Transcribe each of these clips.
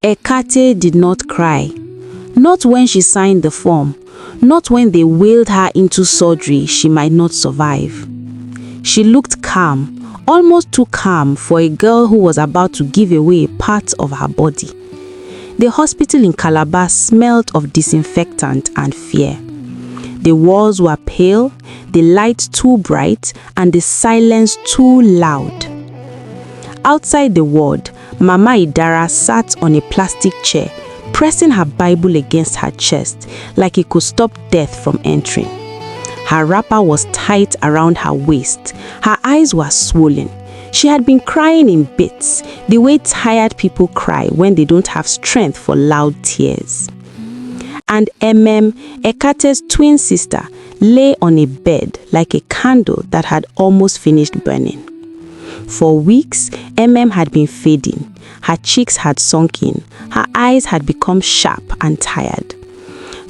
Ekate did not cry. Not when she signed the form. Not when they wheeled her into surgery she might not survive. She looked calm, almost too calm for a girl who was about to give away a part of her body. The hospital in Calabar smelled of disinfectant and fear. The walls were pale, the lights too bright, and the silence too loud. Outside the ward, Mama Idara sat on a plastic chair, pressing her Bible against her chest like it could stop death from entering. Her wrapper was tight around her waist. Her eyes were swollen. She had been crying in bits, the way tired people cry when they don't have strength for loud tears. And Emem, Ekate's twin sister, lay on a bed like a candle that had almost finished burning. For weeks, Emem had been fading. Her cheeks had sunken. Her eyes had become sharp and tired.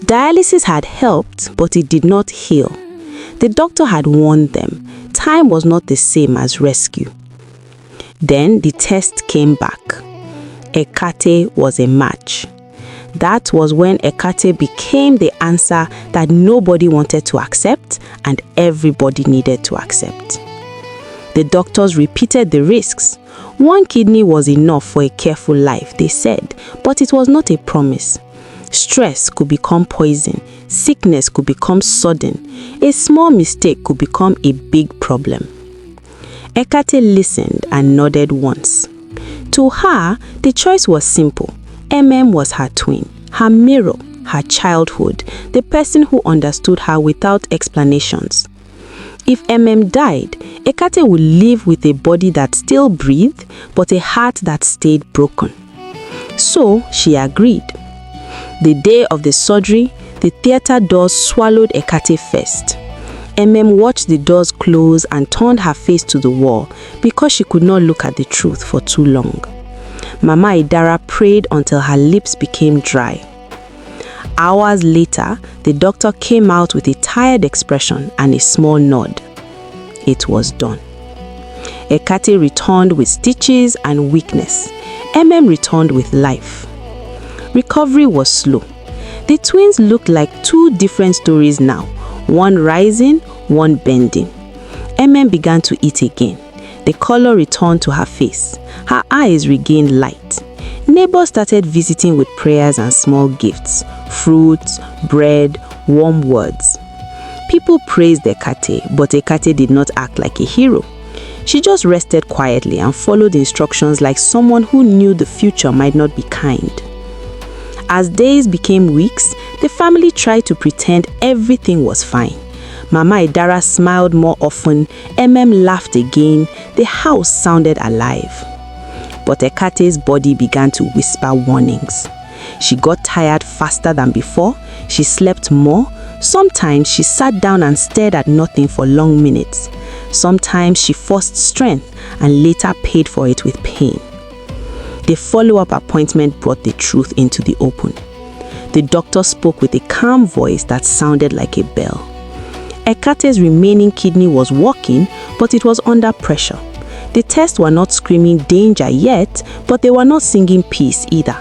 Dialysis had helped, but it did not heal. The doctor had warned them. Time was not the same as rescue. Then the test came back. Ekate was a match. That was when Ekate became the answer that nobody wanted to accept and everybody needed to accept. The doctors repeated the risks. One kidney was enough for a careful life, they said, but it was not a promise. Stress could become poison. Sickness could become sudden. A small mistake could become a big problem. Ekate listened and nodded once. To her, the choice was simple. Emem was her twin, her mirror, her childhood, the person who understood her without explanations. If Emem died, Ekate would live with a body that still breathed, but a heart that stayed broken. So she agreed. The day of the surgery, the theater doors swallowed Ekate first. Emem watched the doors close and turned her face to the wall because she could not look at the truth for too long. Mama Idara prayed until her lips became dry. Hours later, the doctor came out with a tired expression and a small nod. It was done. Ekate returned with stitches and weakness. Emem returned with life. Recovery was slow. The twins looked like two different stories now, one rising, one bending. Emem began to eat again. The color returned to her face. Her eyes regained light. Neighbors started visiting with prayers and small gifts, fruits, bread, warm words. People praised Ekate, but Ekate did not act like a hero. She just rested quietly and followed instructions like someone who knew the future might not be kind. As days became weeks, the family tried to pretend everything was fine. Mama Idara smiled more often, Emem laughed again, the house sounded alive. But Ekate's body began to whisper warnings. She got tired faster than before, she slept more, sometimes she sat down and stared at nothing for long minutes. Sometimes she forced strength and later paid for it with pain. The follow-up appointment brought the truth into the open. The doctor spoke with a calm voice that sounded like a bell. Ekate's remaining kidney was working, but it was under pressure. The tests were not screaming danger yet, but they were not singing peace either.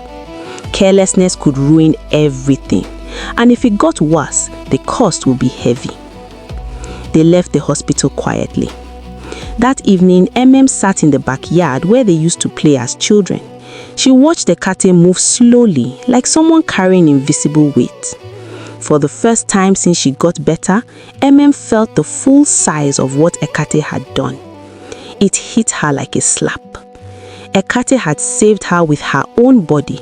Carelessness could ruin everything, and if it got worse, the cost would be heavy. They left the hospital quietly. That evening, Emem sat in the backyard where they used to play as children. She watched Ekate move slowly, like someone carrying invisible weight. For the first time since she got better, Emem felt the full size of what Ekate had done. It hit her like a slap. Ekate had saved her with her own body,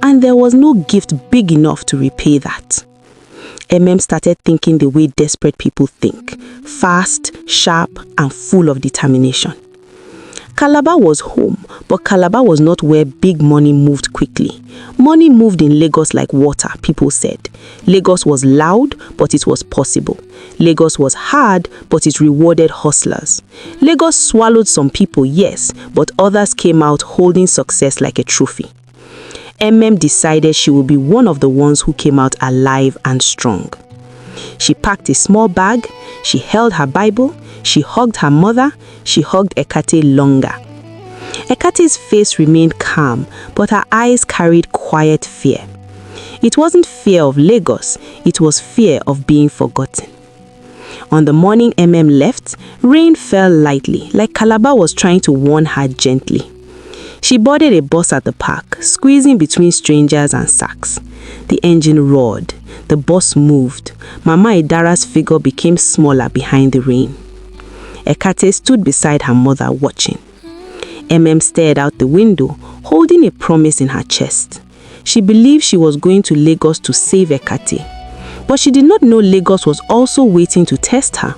and there was no gift big enough to repay that. Emem started thinking the way desperate people think, fast, sharp, and full of determination. Calabar was home, but Calabar was not where big money moved quickly. Money moved in Lagos like water, people said. Lagos was loud, but it was possible. Lagos was hard, but it rewarded hustlers. Lagos swallowed some people, yes, but others came out holding success like a trophy. Emem decided she would be one of the ones who came out alive and strong. She packed a small bag, she held her Bible, she hugged her mother, she hugged Ekate longer. Ekate's face remained calm, but her eyes carried quiet fear. It wasn't fear of Lagos, it was fear of being forgotten. On the morning Emem left, rain fell lightly, like Calabar was trying to warn her gently. She boarded a bus at the park, squeezing between strangers and sacks. The engine roared. The bus moved. Mama Idara's figure became smaller behind the rain. Ekate stood beside her mother watching. Emem stared out the window, holding a promise in her chest. She believed she was going to Lagos to save Ekate. But she did not know Lagos was also waiting to test her.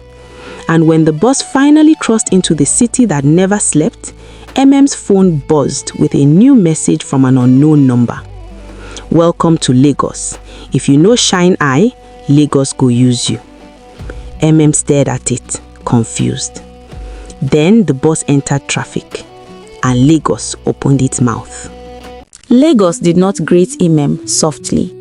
And when the bus finally crossed into the city that never slept, Emem's phone buzzed with a new message from an unknown number. Welcome to Lagos. If you know Shine Eye, Lagos go use you. Emem stared at it, confused. Then the bus entered traffic, and Lagos opened its mouth. Lagos did not greet Emem softly.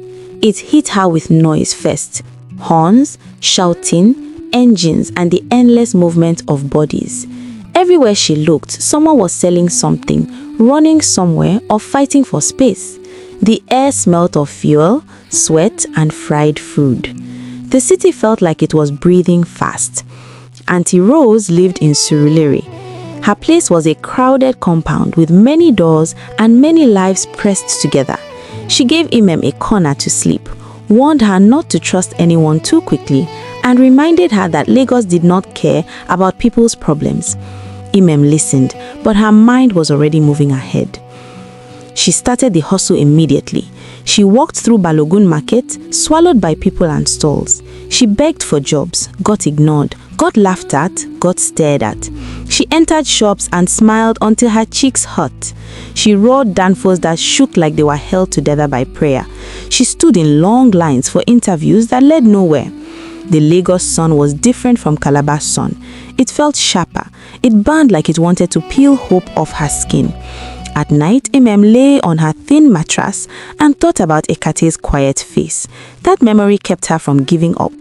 It hit her with noise first. Horns, shouting, engines, and the endless movement of bodies. Everywhere she looked, someone was selling something, running somewhere, or fighting for space. The air smelled of fuel, sweat, and fried food. The city felt like it was breathing fast. Auntie Rose lived in Surulere. Her place was a crowded compound with many doors and many lives pressed together. She gave Emem a corner to sleep, warned her not to trust anyone too quickly, and reminded her that Lagos did not care about people's problems. Emem listened, but her mind was already moving ahead. She started the hustle immediately. She walked through Balogun Market, swallowed by people and stalls. She begged for jobs, got ignored, got laughed at, got stared at. She entered shops and smiled until her cheeks hurt. She rode danfos that shook like they were held together by prayer. She stood in long lines for interviews that led nowhere. The Lagos sun was different from Calabar's sun. It felt sharper. It burned like it wanted to peel hope off her skin. At night, Emem lay on her thin mattress and thought about Ekate's quiet face. That memory kept her from giving up.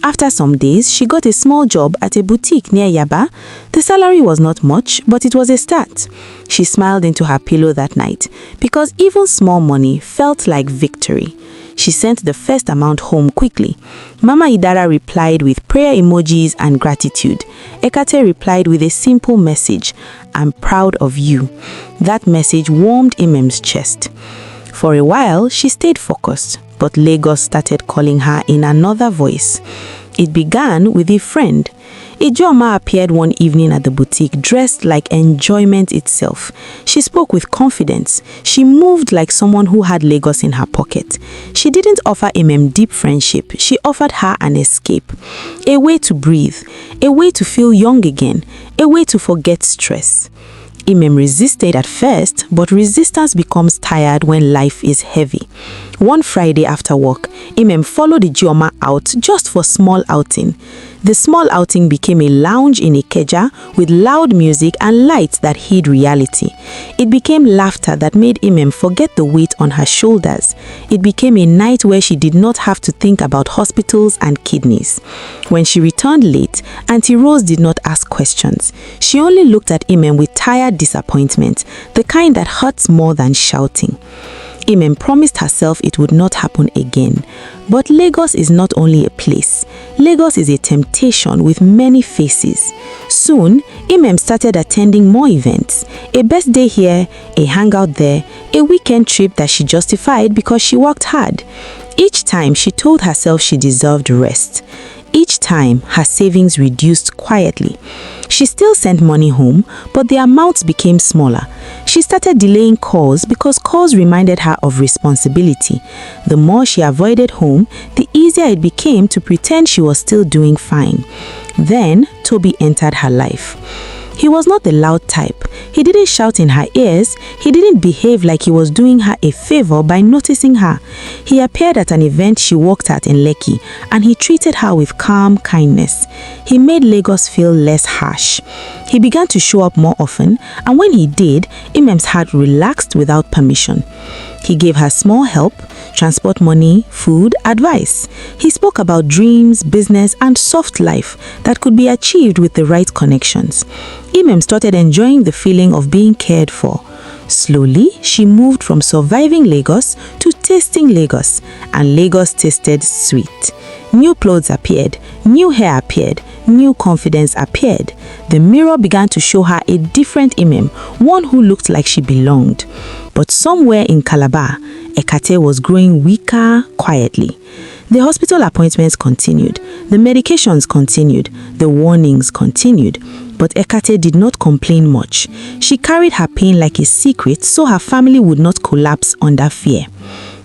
After some days, she got a small job at a boutique near Yaba. The salary was not much, but it was a start. She smiled into her pillow that night because even small money felt like victory. She sent the first amount home quickly. Mama Idara replied with prayer emojis and gratitude. Ekate replied with a simple message, "I'm proud of you." That message warmed Emem's chest. For a while, she stayed focused, but Lagos started calling her in another voice. It began with a friend. Ijoma appeared one evening at the boutique dressed like enjoyment itself. She spoke with confidence. She moved like someone who had Lagos in her pocket. She didn't offer Emem deep friendship. She offered her an escape. A way to breathe. A way to feel young again. A way to forget stress. Emem resisted at first, but resistance becomes tired when life is heavy. One Friday after work, Emem followed Ijeoma out just for small outing. The small outing became a lounge in Ikeja with loud music and lights that hid reality. It became laughter that made Emem forget the weight on her shoulders. It became a night where she did not have to think about hospitals and kidneys. When she returned late, Auntie Rose did not ask questions. She only looked at Emem with tired disappointment, the kind that hurts more than shouting. Emem promised herself it would not happen again. But Lagos is not only a place. Lagos is a temptation with many faces. Soon, Emem started attending more events. A birthday here, a hangout there, a weekend trip that she justified because she worked hard. Each time, she told herself she deserved rest. Each time, her savings reduced quietly. She still sent money home, but the amounts became smaller. She started delaying calls because calls reminded her of responsibility. The more she avoided home, the easier it became to pretend she was still doing fine. Then, Toby entered her life. He was not the loud type. He didn't shout in her ears. He didn't behave like he was doing her a favor by noticing her. He appeared at an event she worked at in Lekki, and he treated her with calm kindness. He made Lagos feel less harsh. He began to show up more often, and when he did, Emem's heart relaxed without permission. He gave her small help, transport money, food, advice. He spoke about dreams, business, and soft life that could be achieved with the right connections. Emem started enjoying the feeling of being cared for. Slowly, she moved from surviving Lagos to tasting Lagos, and Lagos tasted sweet. New clothes appeared, new hair appeared, new confidence appeared. The mirror began to show her a different Emem, one who looked like she belonged. But somewhere in Calabar, Ekate was growing weaker quietly. The hospital appointments continued, the medications continued, the warnings continued. But Ekate did not complain much. She carried her pain like a secret so her family would not collapse under fear.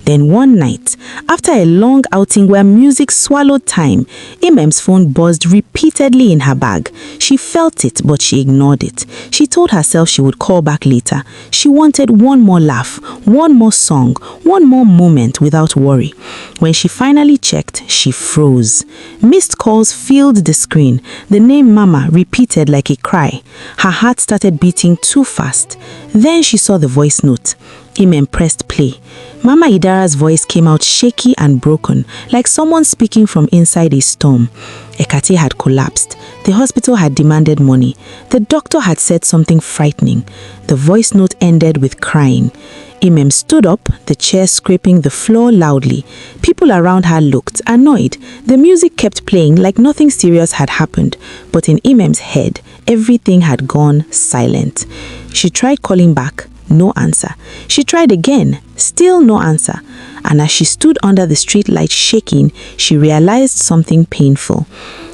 Then one night, after a long outing where music swallowed time, Emem's phone buzzed repeatedly in her bag. She felt it, but she ignored it. She told herself she would call back later. She wanted one more laugh, one more song, one more moment without worry. When she finally checked, she froze. Missed calls filled the screen. The name Mama repeated like a cry. Her heart started beating too fast. Then she saw the voice note. Emem pressed play. Mama Idara's voice came out shaky and broken, like someone speaking from inside a storm. Ekate had collapsed. The hospital had demanded money. The doctor had said something frightening. The voice note ended with crying. Emem stood up, the chair scraping the floor loudly. People around her looked, annoyed. The music kept playing like nothing serious had happened. But in Emem's head, everything had gone silent. She tried calling back. No answer. She tried again, still no answer. And as she stood under the street light shaking, she realized something painful.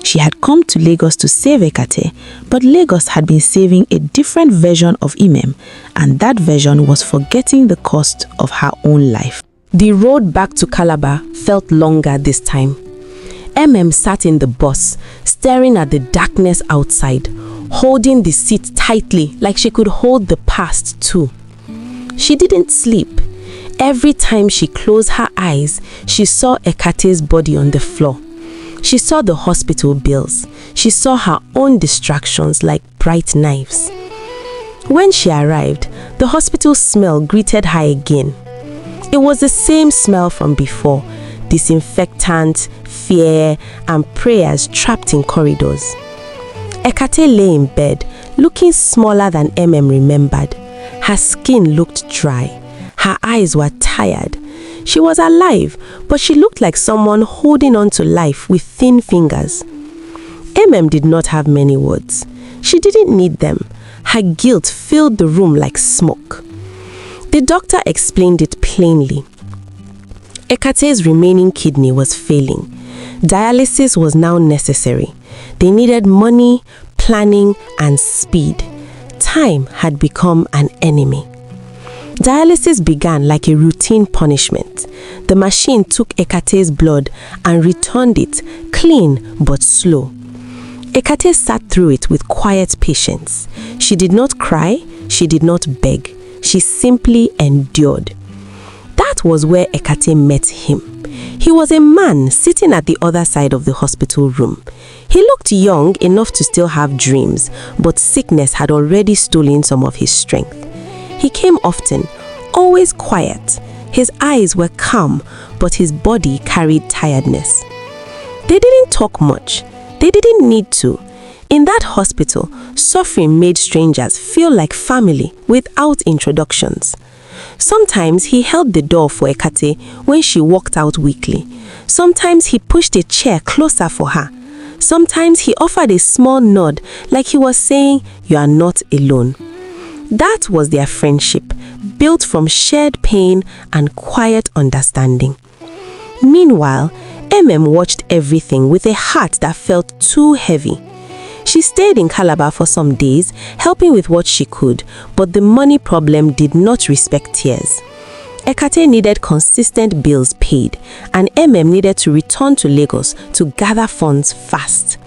She had come to Lagos to save Ekate, but Lagos had been saving a different version of Emem, and that version was forgetting the cost of her own life. The road back to Calabar felt longer this time. Emem sat in the bus, staring at the darkness outside, holding the seat tightly like she could hold the past too. She didn't sleep. Every time she closed her eyes, she saw Ekate's body on the floor. She saw the hospital bills. She saw her own distractions like bright knives. When she arrived, the hospital smell greeted her again. It was the same smell from before, disinfectant, fear, and prayers trapped in corridors. Ekate lay in bed, looking smaller than Emem remembered. Her skin looked dry. Her eyes were tired. She was alive, but she looked like someone holding on to life with thin fingers. Emem did not have many words. She didn't need them. Her guilt filled the room like smoke. The doctor explained it plainly. Ekate's remaining kidney was failing. Dialysis was now necessary. They needed money, planning, and speed. Time had become an enemy. Dialysis began like a routine punishment. The machine took Ekate's blood and returned it, clean but slow. Ekate sat through it with quiet patience. She did not cry, she did not beg. She simply endured. That was where Ekate met him. He was a man sitting at the other side of the hospital room. He looked young enough to still have dreams, but sickness had already stolen some of his strength. He came often, always quiet. His eyes were calm, but his body carried tiredness. They didn't talk much. They didn't need to. In that hospital, suffering made strangers feel like family without introductions. Sometimes he held the door for Ekate when she walked out weakly. Sometimes he pushed a chair closer for her. Sometimes he offered a small nod like he was saying, "You are not alone." That was their friendship, built from shared pain and quiet understanding. Meanwhile, Emem watched everything with a heart that felt too heavy. She stayed in Calabar for some days, helping with what she could, but the money problem did not respect tears. Ekate needed consistent bills paid, and Emem needed to return to Lagos to gather funds fast.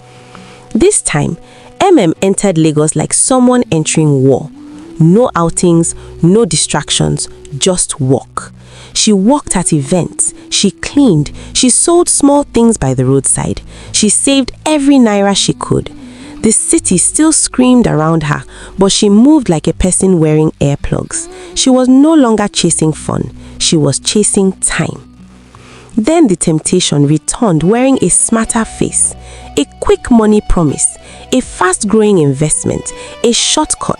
This time, Emem entered Lagos like someone entering war. No outings, no distractions, just work. She worked at events, she cleaned, she sold small things by the roadside. She saved every naira she could. The city still screamed around her, but she moved like a person wearing earplugs. She was no longer chasing fun, she was chasing time. Then the temptation returned wearing a smarter face, a quick money promise, a fast-growing investment, a shortcut.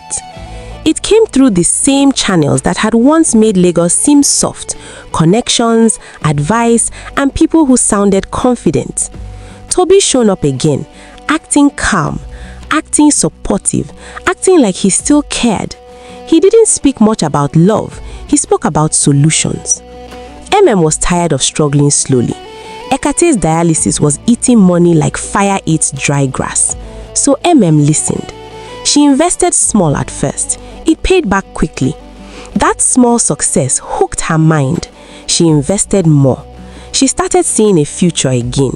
It came through the same channels that had once made Lagos seem soft: connections, advice, and people who sounded confident. Toby showed up again, acting calm, acting supportive, acting like he still cared. He didn't speak much about love, he spoke about solutions. Emem was tired of struggling slowly. Ekate's dialysis was eating money like fire eats dry grass. So Emem listened. She invested small at first. It paid back quickly. That small success hooked her mind. She invested more. She started seeing a future again.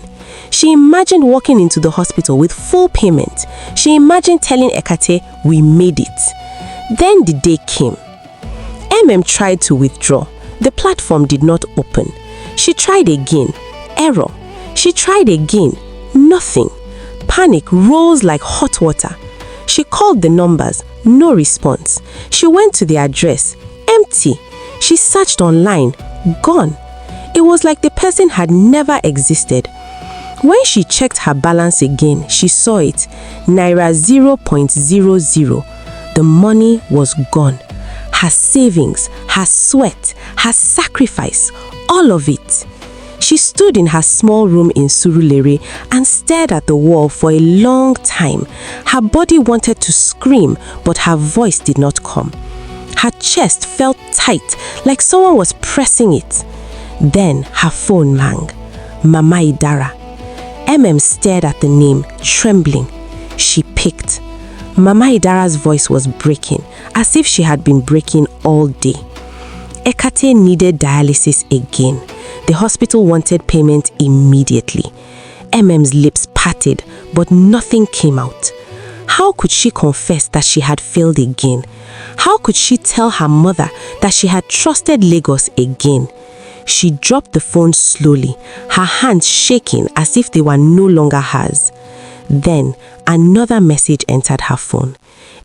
She imagined walking into the hospital with full payment. She imagined telling Ekate, "We made it." Then the day came. Emem tried to withdraw. The platform did not open. She tried again. Error. She tried again. Nothing. Panic rose like hot water. She called the numbers. No response. She went to the address. Empty. She searched online. Gone. It was like the person had never existed. When she checked her balance again, she saw it. Naira 0.00. The money was gone. Her savings, her sweat, her sacrifice, all of it. She stood in her small room in Surulere and stared at the wall for a long time. Her body wanted to scream, but her voice did not come. Her chest felt tight, like someone was pressing it. Then her phone rang. Mama Idara. Emem stared at the name, trembling. She picked. Mama Idara's voice was breaking, as if she had been breaking all day. Ekate needed dialysis again. The hospital wanted payment immediately. Emem's lips parted, but nothing came out. How could she confess that she had failed again? How could she tell her mother that she had trusted Lagos again? She dropped the phone slowly, her hands shaking as if they were no longer hers. Then another message entered her phone.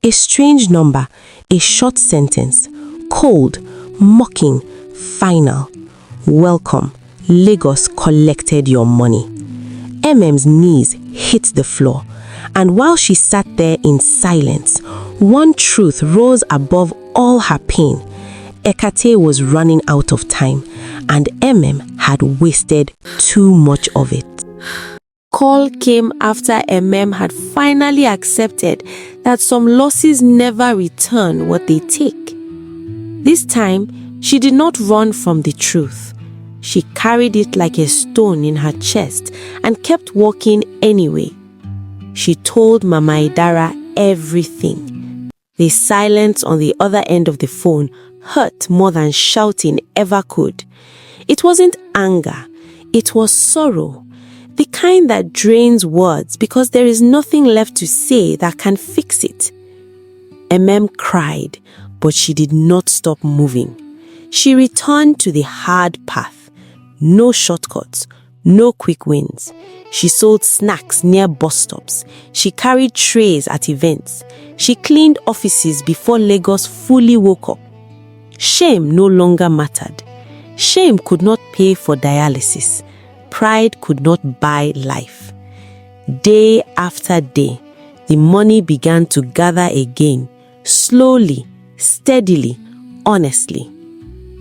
A strange number, a short sentence, cold, mocking, final. Welcome, Lagos collected your money. Emem's knees hit the floor, and while she sat there in silence, one truth rose above all her pain. Ekate was running out of time, and Emem had wasted too much of it. Call came after Emem had finally accepted that some losses never return what they take. This time, she did not run from the truth. She carried it like a stone in her chest and kept walking anyway. She told Mama Idara everything. The silence on the other end of the phone hurt more than shouting ever could. It wasn't anger, it was sorrow. The kind that drains words because there is nothing left to say that can fix it. Emem cried, but she did not stop moving. She returned to the hard path. No shortcuts, no quick wins. She sold snacks near bus stops. She carried trays at events. She cleaned offices before Lagos fully woke up. Shame no longer mattered. Shame could not pay for dialysis. Pride could not buy life. Day after day, the money began to gather again, slowly, steadily, honestly.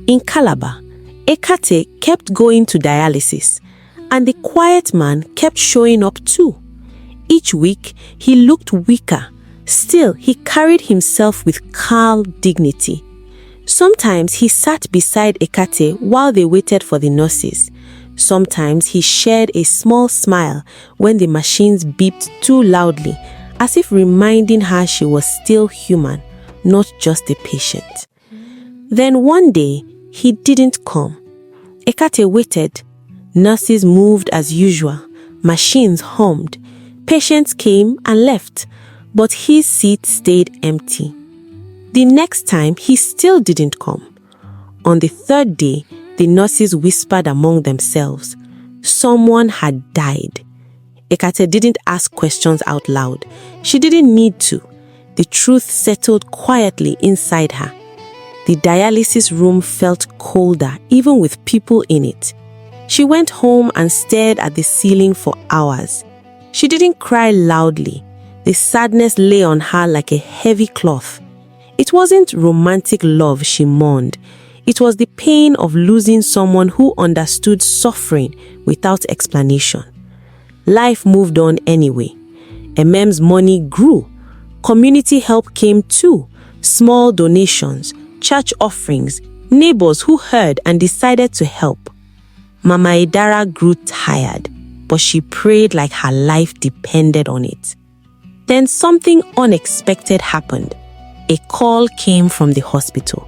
In Calabar, Ekate kept going to dialysis, and the quiet man kept showing up too. Each week, he looked weaker. Still, he carried himself with calm dignity. Sometimes he sat beside Ekate while they waited for the nurses. Sometimes he shared a small smile when the machines beeped too loudly, as if reminding her she was still human, not just a patient. Then one day, he didn't come. Ekate waited. Nurses moved as usual. Machines hummed. Patients came and left, but his seat stayed empty. The next time, he still didn't come. On the third day, the nurses whispered among themselves. Someone had died. Ekate didn't ask questions out loud. She didn't need to. The truth settled quietly inside her. The dialysis room felt colder, even with people in it. She went home and stared at the ceiling for hours. She didn't cry loudly. The sadness lay on her like a heavy cloth. It wasn't romantic love she mourned. It was the pain of losing someone who understood suffering without explanation. Life moved on anyway. Emem's money grew. Community help came too. Small donations, church offerings, neighbors who heard and decided to help. Mama Idara grew tired, but she prayed like her life depended on it. Then something unexpected happened. A call came from the hospital.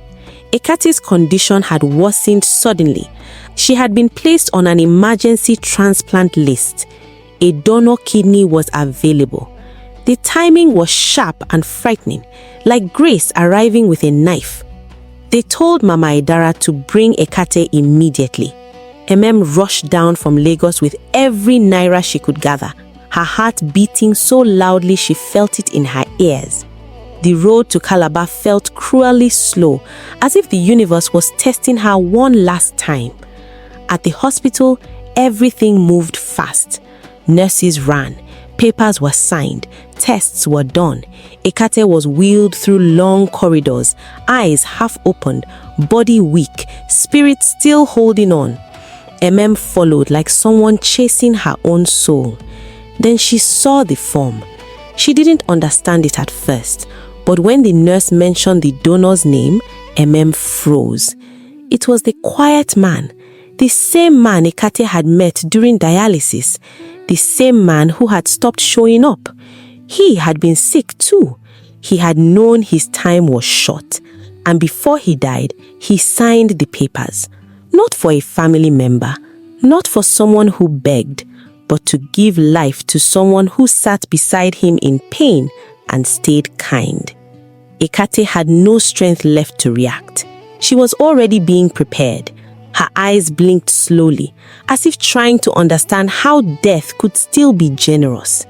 Ekate's condition had worsened suddenly. She had been placed on an emergency transplant list. A donor kidney was available. The timing was sharp and frightening, like Grace arriving with a knife. They told Mama Idara to bring Ekate immediately. Emem rushed down from Lagos with every naira she could gather, her heart beating so loudly she felt it in her ears. The road to Calabar felt cruelly slow, as if the universe was testing her one last time. At the hospital, everything moved fast. Nurses ran. Papers were signed. Tests were done. Ekate was wheeled through long corridors, eyes half opened, body weak, spirit still holding on. Emem followed like someone chasing her own soul. Then she saw the form. She didn't understand it at first, but when the nurse mentioned the donor's name, Emem froze. It was the quiet man, the same man Ekate had met during dialysis, the same man who had stopped showing up. He had been sick too. He had known his time was short, and before he died, he signed the papers. Not for a family member, not for someone who begged, but to give life to someone who sat beside him in pain and stayed kind. Ekate had no strength left to react. She was already being prepared. Her eyes blinked slowly, as if trying to understand how death could still be generous.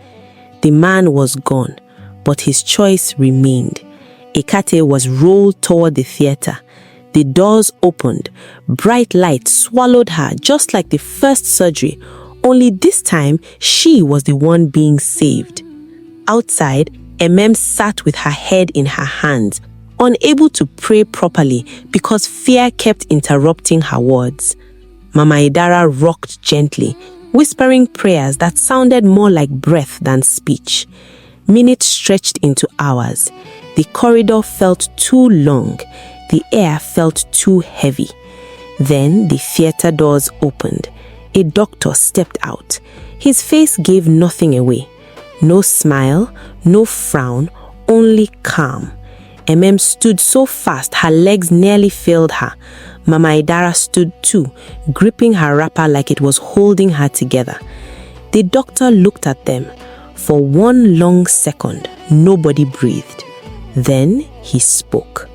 The man was gone, but his choice remained. Ekate was rolled toward the theater. The doors opened. Bright light swallowed her just like the first surgery, only this time she was the one being saved. Outside, Emem sat with her head in her hands, unable to pray properly because fear kept interrupting her words. Mama Idara rocked gently, whispering prayers that sounded more like breath than speech. Minutes stretched into hours. The corridor felt too long. The air felt too heavy. Then the theater doors opened. A doctor stepped out. His face gave nothing away. No smile, no frown, only calm. Emem stood so fast her legs nearly failed her. Mama Idara stood too, gripping her wrapper like it was holding her together. The doctor looked at them. For one long second, nobody breathed. Then he spoke.